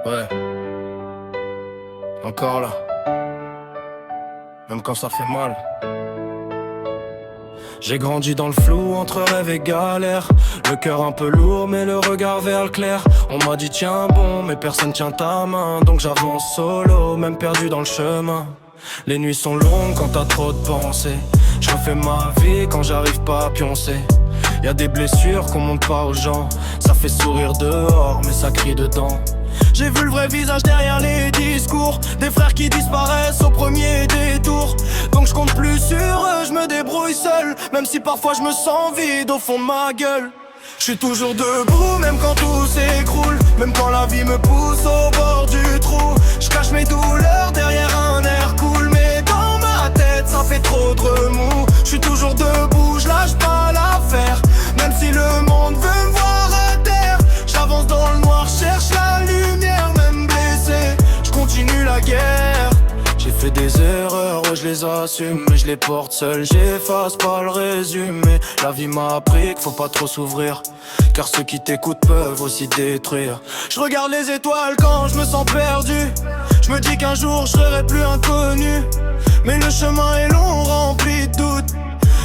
Ouais, encore là. Même quand ça fait mal. J'ai grandi dans le flou entre rêve et galère. Le cœur un peu lourd mais le regard vers le clair. On m'a dit tiens bon mais personne tient ta main. Donc j'avance solo, même perdu dans le chemin. Les nuits sont longues quand t'as trop de pensées. Je refais ma vie quand j'arrive pas à pioncer. Y'a des blessures qu'on montre pas aux gens. Ça fait sourire dehors mais ça crie dedans. J'ai vu le vrai visage derrière les discours. Des frères qui disparaissent au premier détour. Donc je compte plus sur eux, je me débrouille seul. Même si parfois je me sens vide au fond de ma gueule. Je suis toujours debout, même quand tout s'écroule. Même quand la vie me pousse au bord du trou. Je cache mes douleurs derrière un air cool. Mais dans ma tête ça fait trop de remous. Je suis toujours debout, je lâche pas l'affaire. Même si le monde veut me voir à terre. J'avance dans le noir, cherche la lumière. Même blessé, je continue la guerre. J'ai fait des erreurs, ouais je les assume. Mais je les porte seul, j'efface pas le résumé. La vie m'a appris qu'il faut pas trop s'ouvrir. Car ceux qui t'écoutent peuvent aussi détruire. Je regarde les étoiles quand je me sens perdu. Je me dis qu'un jour je serai plus inconnu. Mais le chemin est long, rempli de doutes.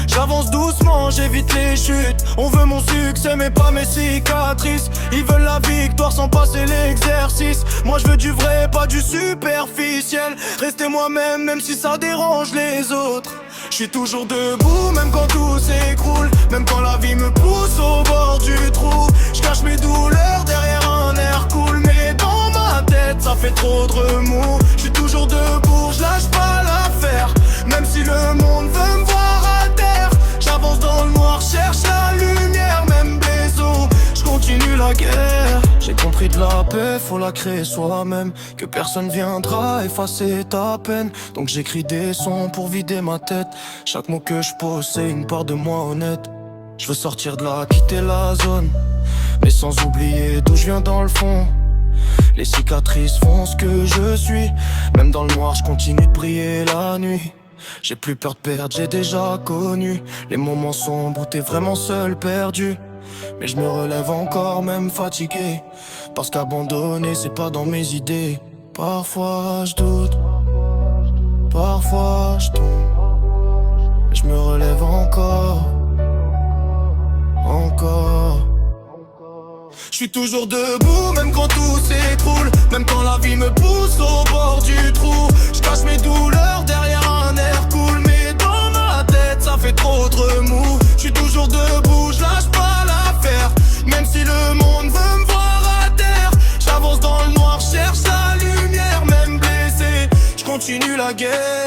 J'avance doucement, j'évite les chutes. On veut mon succès mais pas mes cicatrices. Ils veulent la victoire sans passer l'exercice. Moi je veux du vrai, pas du superficiel. Rester moi-même même si ça dérange les autres. Je suis toujours debout même quand tout s'écroule. Même quand la vie me pousse au bord du trou. Je cache mes douleurs derrière un air cool. Mais dans ma tête ça fait trop de remous. Je suis toujours debout, je lâche pas l'affaire. Même si le monde veut me voir à terre. J'avance dans le noir, cherche la lumière. Même blessé, je continue la guerre. J'ai compris de la paix, faut la créer soi-même. Que personne viendra effacer ta peine. Donc j'écris des sons pour vider ma tête. Chaque mot que je pose c'est une part de moi honnête. Je veux sortir de là, quitter la zone. Mais sans oublier d'où je viens dans le fond. Les cicatrices font ce que je suis. Même dans le noir je continue de briller la nuit. J'ai plus peur de perdre, j'ai déjà connu les moments sombres où t'es vraiment seul, perdu. Mais je me relève encore, même fatigué. Parce qu'abandonner, c'est pas dans mes idées. Parfois je doute, parfois je tombe. Mais je me relève encore, encore. Je suis toujours debout, même quand tout s'écroule. Même quand la vie me pousse au bord du trou. Je cache mes douleurs derrière un air cool. Mais dans ma tête ça fait trop de remous. Je suis toujours debout, je lâche pas l'affaire. Même si le monde veut me voir à terre. J'avance dans le noir, cherche la lumière. Même blessé, je continue la guerre.